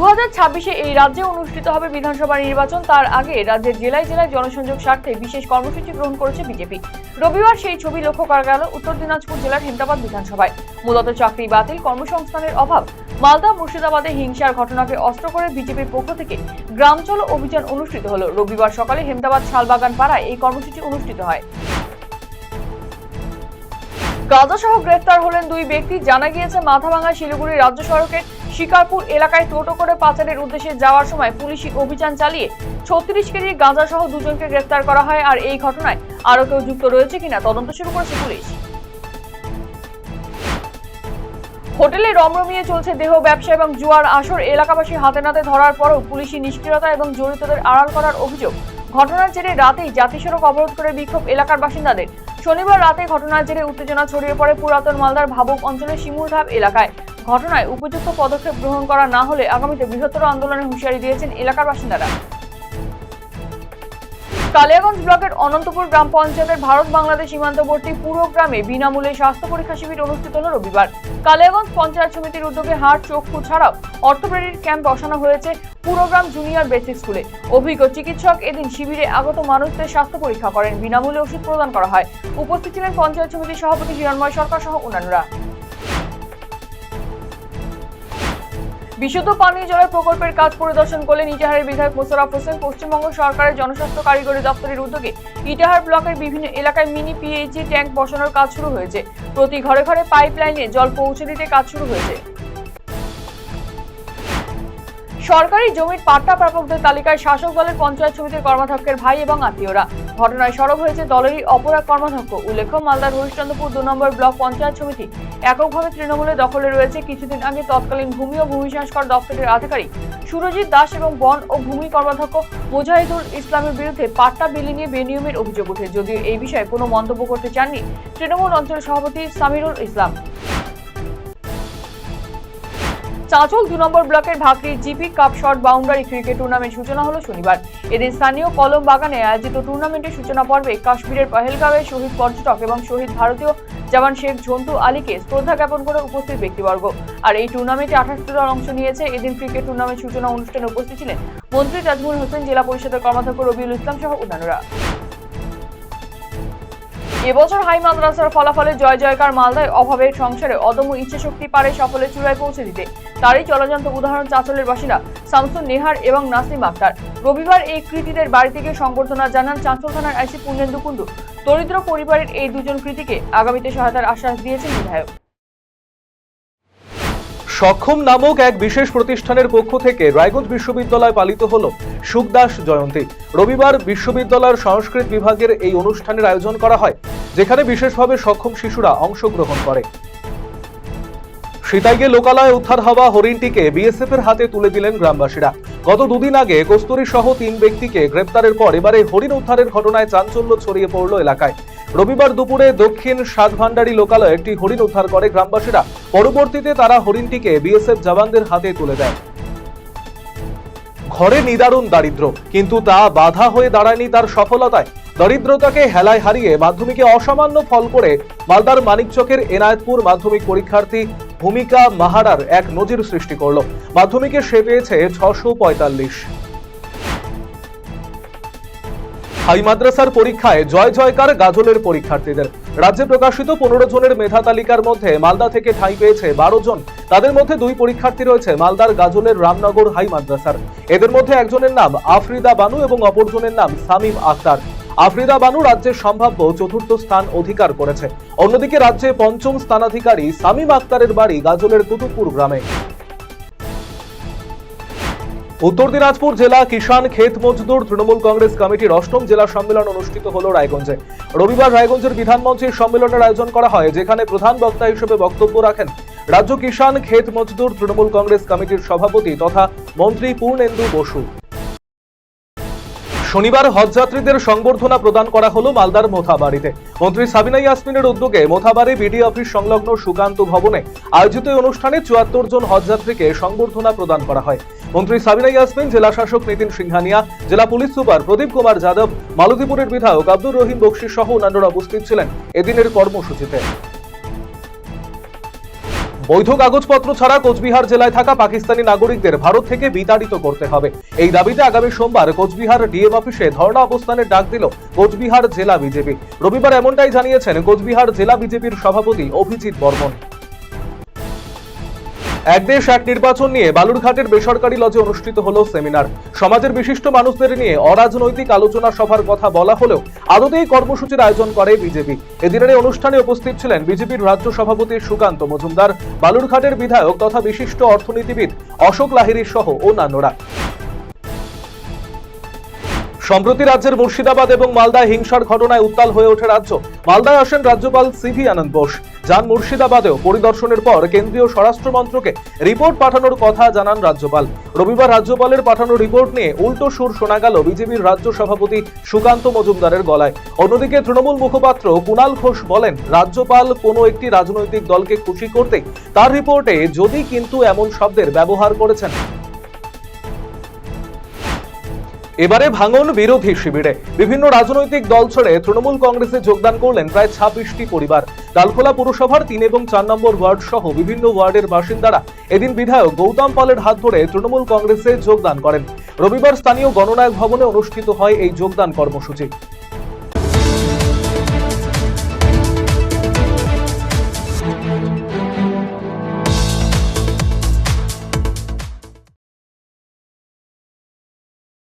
2026-এ এই রাজ্যে অনুষ্ঠিত হবে বিধানসভা নির্বাচন। তার আগে রাজ্যের জেলায় জেলায় জনসংযোগ স্বার্থে বিশেষ কর্মসূচি গ্রহণ করেছে বিজেপি। রবিবার সেই ছবি লক্ষ্য করা গেল উত্তর দিনাজপুর জেলার হেমতাবাদ বিধানসভায়। মূলত চাকরি বাতিল, কর্মসংস্থানের অভাব, মালদা মুর্শিদাবাদে হিংসার ঘটনাকে অস্ত্র করে বিজেপির পক্ষ থেকে গ্রাম চলো অভিযান অনুষ্ঠিত হলো। রবিবার সকালে হেমতাবাদ শালবাগান পাড়ায় এই কর্মসূচি অনুষ্ঠিত হয়। গাঁজাসহ গ্রেফতার হলেন দুই ব্যক্তি। জানা গিয়েছে, মাথাভাঙা শিলিগুড়ি রাজ্য সড়কের শিকারপুর এলাকায় টোটো করে পাচারের উদ্দেশ্যে যাওয়ার সময় পুলিশি অভিযান চালিয়ে 36 কেজি গাঁজাসহ দুজনকে গ্রেফতার করা হয়। আর এই ঘটনায় আরো কেউ যুক্ত রয়েছে কিনা তদন্ত শুরু করেছে পুলিশ। হোটেলে রমরমিয়ে চলছে দেহ ব্যবসা এবং জুয়ার আসর। এলাকাবাসী হাতে নাতে ধরার পরও পুলিশি নিষ্ক্রিয়তা এবং জড়িতদের আড়াল করার অভিযোগ। ঘটনার জেরে রাতেই জাতীয় সড়ক অবরোধ করে বিক্ষোভ এলাকার বাসিন্দাদের। শনিবার রাতে ঘটনার জেরে উত্তেজনা ছড়িয়ে পড়ে পুরাতন মালদার ভাবুক অঞ্চলের শিমুলধাপ এলাকায়। ঘটনায় উপযুক্ত পদক্ষেপ গ্রহণ করা না হলে আগামীতে বৃহত্তর আন্দোলনের হুঁশিয়ারি দিয়েছেন এলাকার বাসিন্দারা। কালিয়াগঞ্জ ব্লকের অনন্তপুর গ্রাম পঞ্চায়েতের ভারত বাংলাদেশ সীমান্তবর্তী পুরো গ্রামে বিনামূল্যে স্বাস্থ্য পরীক্ষা শিবির অনুষ্ঠিত হল রবিবার। কালিয়াগঞ্জ পঞ্চায়েত সমিতির উদ্যোগে হাড়, চক্ষু ছাড়াও অর্থোপেডিক ক্যাম্প বসানো হয়েছে পুরোগ্রাম জুনিয়র বেসিক স্কুলে। অভিজ্ঞ চিকিৎসক এদিন শিবিরে আগত মানুষদের স্বাস্থ্য পরীক্ষা করেন। বিনামূল্যে ওষুধ প্রদান করা হয়। উপস্থিত ছিলেন পঞ্চায়েত সমিতির সভাপতি হিরণময় সরকার সহ অন্যান্যরা। বিশুদ্ধ পানীয় জলের প্রকল্পের কাজ পরিদর্শন করলেন ইটাহারের বিধায়ক মোশাররফ হোসেন। পশ্চিমবঙ্গ সরকারের জনস্বাস্থ্য কারিগরি দপ্তরের উদ্যোগে ইটাহার ব্লকের বিভিন্ন এলাকায় মিনি পিএইচই ট্যাঙ্ক বসানোর কাজ শুরু হয়েছে। প্রতি ঘরে ঘরে পাইপ লাইনে জল পৌঁছে দিতে কাজ শুরু হয়েছে। সরকারি জমির পাট্টা প্রাপকদের তালিকায় শাসক দলের পঞ্চায়েত সমিতির কর্মাধ্যক্ষের ভাই এবং আত্মীয়রা। ঘটনায় সরব হয়েছে দলেরই অপর এক কর্মাধ্যক্ষ। উল্লেখ্য, মালদার হরিশ্চন্দ্রপুর 2 নম্বর ব্লক পঞ্চায়েত সমিতি এককভাবে তৃণমূলের দখলে রয়েছে। কিছুদিন আগে তৎকালীন ভূমি ও ভূমি সংস্কার দপ্তরের আধিকারিক সুরজিৎ দাস এবং বন ও ভূমি কর্মাধ্যক্ষ মুজাহিদুল ইসলামের বিরুদ্ধে পাট্টা বিলি নিয়ে বেনিয়মের অভিযোগ ওঠে। যদিও এই বিষয়ে কোনো মন্তব্য করতে চাননি তৃণমূল অঞ্চল সভাপতি সামিরুল ইসলাম। চাঁচল 2 নম্বর ব্লকের Bhakri GP cup short boundary cricket tournament সূচনা হলো শনিবার। এদিন স্থানীয় কলম বাগানে আয়োজিত টুর্নামেন্টের সূচনা পর্বে কাশ্মীরের পহেলগাঁওয়ে শহীদ পর্যটক এবং শহীদ ভারতীয় জওয়ান শেখ ঝন্টু আলীকে শ্রদ্ধা জ্ঞাপন করে উপস্থিত ব্যক্তিবর্গ। আর এই টুর্নামেন্টে 28টি দল অংশ নিয়েছে। এদিন ক্রিকেট টুর্নামেন্ট সূচনা অনুষ্ঠানে উপস্থিত ছিলেন মন্ত্রী তাজমুল হোসেন, জেলা পরিষদের কর্মাধ্যক্ষ রবিউল ইসলাম সহ অন্যান্যরা। এবছর হাই মাদ্রাসার ফলাফলে জয় জয়কার। মালদায় অভাবের সংসারে অদম্য ইচ্ছাশক্তি পারে সফলের চূড়ায় পৌঁছে দিতে। তারই চলজন্ত উদাহরণ চাঁচলের বাসিন্দা শামসুন নেহার এবং নাসিম আক্তার। রবিবার এই কৃতীদের বাড়ি থেকে সংবর্ধনা জানান চাঁচল থানার আইসি পূর্ণেন্দু কুণ্ডু। দরিদ্র পরিবারের এই দুজন কৃতীকে আগামীতে সহায়তার আশ্বাস দিয়েছেন বিধায়ক। সক্ষম নামক এক বিশেষ প্রতিষ্ঠানের পক্ষ থেকে রায়গঞ্জ বিশ্ববিদ্যালয় পালিত হল সুখদাস জয়ন্তী। রবিবার বিশ্ববিদ্যালয়ের সংস্কৃত বিভাগের এই অনুষ্ঠানের আয়োজন করা হয়, যেখানে বিশেষভাবে সক্ষম শিশুরা অংশগ্রহণ করে। সিতাইগে লোকালয়ে উদ্ধার হওয়া হরিণটিকে বিএসএফ এর হাতে তুলে দিলেন গ্রামবাসীরা। গত 2 দিন আগে কস্তুরী সহ 3 ব্যক্তিকে গ্রেপ্তারের পর এবারে হরিণ উদ্ধারের ঘটনায় চাঞ্চল্য ছড়িয়ে পড়ল এলাকায়। রবিবার দুপুরে দক্ষিণ সাতভান্ডারি লোকালয়ে একটি হরিণ উদ্ধার করে গ্রামবাসীরা। পরবর্তীতে তারা হরিণটিকে বিএসএফ জওয়ানদের হাতে তুলে দেয়। ঘরে নিদারুণ দারিদ্র, কিন্তু তা বাধা হয়ে দাঁড়ায়নি তার সফলতায়। দরিদ্রতাকে হেলায় হারিয়ে মাধ্যমিকে অসামান্য ফল করে মালদার মানিকচকের এনায়েতপুর মাধ্যমিক পরীক্ষার্থী ভূমিকা মাহারার এক নজির সৃষ্টি করল। মাধ্যমিকে সে পেয়েছে 645। হাই মাদ্রাসার পরীক্ষায় জয় জয়কার গাজলের পরীক্ষার্থীদের। রাজ্যে প্রকাশিত 15 জনের মেধা তালিকার মধ্যে মালদা থেকে ঠাঁই পেয়েছে 12 জন। তাদের মধ্যে 2 পরীক্ষার্থী রয়েছে মালদার গাজলের রামনগর হাই মাদ্রাসার। এদের মধ্যে একজনের নাম আফরিদা বানু এবং অপরজনের নাম সামিম আক্তার। আফরিদা বানু রাজ্যের সম্ভাব্য 4র্থ স্থান অধিকার করেছে। অন্যদিকে রাজ্যে 5ম স্থানাধিকারী সামিম আক্তারের বাড়ি গাজলের কুতুবপুর গ্রামে। উত্তর দিনাজপুর জেলা কিষাণ ক্ষেত মজদুর তৃণমূল কংগ্রেস কমিটির 8ম জেলা সম্মেলন অনুষ্ঠিত হল রায়গঞ্জে। রবিবার রায়গঞ্জের বিধানমঞ্চে সম্মেলনের আয়োজন করা হয়, যেখানে প্রধান বক্তা হিসেবে বক্তব্য রাখেন রাজ্য কিষাণ ক্ষেত মজদুর তৃণমূল কংগ্রেস কমিটির সভাপতি তথা মন্ত্রী পূর্ণেন্দু বসু। শনিবার হজযাত্রীদের সংবর্ধনা প্রদান করা হলো মালদার মোথাবাড়িতে। মন্ত্রী সাবিনা ইয়াসমিনের উদ্যোগে মোথাবাড়ি বিডি অফিস সংলগ্ন সুকান্ত ভবনে আয়োজিত অনুষ্ঠানে 74 জন হজযাত্রীকে সংবর্ধনা প্রদান করা হয়। মন্ত্রী সাবিনা ইয়াসমিন, জেলা শাসক নীতিন সিংহানিয়া, জেলা পুলিশ সুপার প্রদীপ কুমার যাদব, মালতীপুরের বিধায়ক আব্দুর রহিম বক্সি সহ অন্যান্যরা উপস্থিত ছিলেন এদিনের কর্মসূচিতে। বৈধ কাগজপত্র ছাড়া কোচবিহার জেলায় থাকা পাকিস্তানি নাগরিকদের ভারত থেকে বিতাড়িত করতে হবে। এই দাবিতে আগামী সোমবার কোচবিহার ডিএম অফিসে ধর্ণা অবস্থানের ডাক দিল কোচবিহার জেলা বিজেপি। রবিবার এমনটাই জানিয়েছেন কোচবিহার জেলা বিজেপির সভাপতি অভিজিৎ বর্মন। এক দেশ এক নির্বাচন নিয়ে বালুরঘাটের বেসরকারি লজে অনুষ্ঠিত হলো সেমিনার। সমাজের বিশিষ্ট মানুষদের নিয়ে অরাজনৈতিক আলোচনা সভার কথা বলা হলেও আদতেই কর্মসূচির আয়োজন করে বিজেপি। এদিনের এই অনুষ্ঠানে উপস্থিত ছিলেন বিজেপির রাজ্য সভাপতি সুকান্ত মজুমদার, বালুরঘাটের বিধায়ক তথা বিশিষ্ট অর্থনীতিবিদ অশোক লাহিড়ী সহ অন্যান্যরা। সম্প্রতি রাজ্যের মুর্শিদাবাদ এবং মালদায় হিংসার ঘটনায় উত্তাল হয়ে ওঠে রাজ্য। মালদায় আসেন রাজ্যপাল সিভি আনন্দ বোস। যান মুর্শিদাবাদেও পরিদর্শনের পর কেন্দ্রীয় স্বরাষ্ট্র মন্ত্রকে রিপোর্ট পাঠানোর কথা জানান রাজ্যপাল। রবিবার রাজ্যপালের পাঠানো রিপোর্ট নিয়ে উল্টো সুর শোনা গেল বিজেপির রাজ্য সভাপতি সুকান্ত মজুমদারের গলায়। অন্যদিকে তৃণমূল মুখপাত্র কুণাল ঘোষ বলেন, রাজ্যপাল কোনো একটি রাজনৈতিক দলকে খুশি করতে তার রিপোর্টে যদি কিন্তু এমন শব্দের ব্যবহার করেছেন। এবারে ভাঙন বিরোধী শিবিরে বিভিন্ন রাজনৈতিক দল ছেড়ে তৃণমূল কংগ্রেসে যোগদান করলেন প্রায় 26টি পরিবার। ডালখোলা পুরসভার 3 এবং 4 নম্বর ওয়ার্ড সহ বিভিন্ন ওয়ার্ডের বাসিন্দারা এদিন বিধায়ক গৌতম পালের হাত ধরে তৃণমূল কংগ্রেসে যোগদান করেন। রবিবার স্থানীয় গণনায়ক ভবনে অনুষ্ঠিত হয় এই যোগদান কর্মসূচি।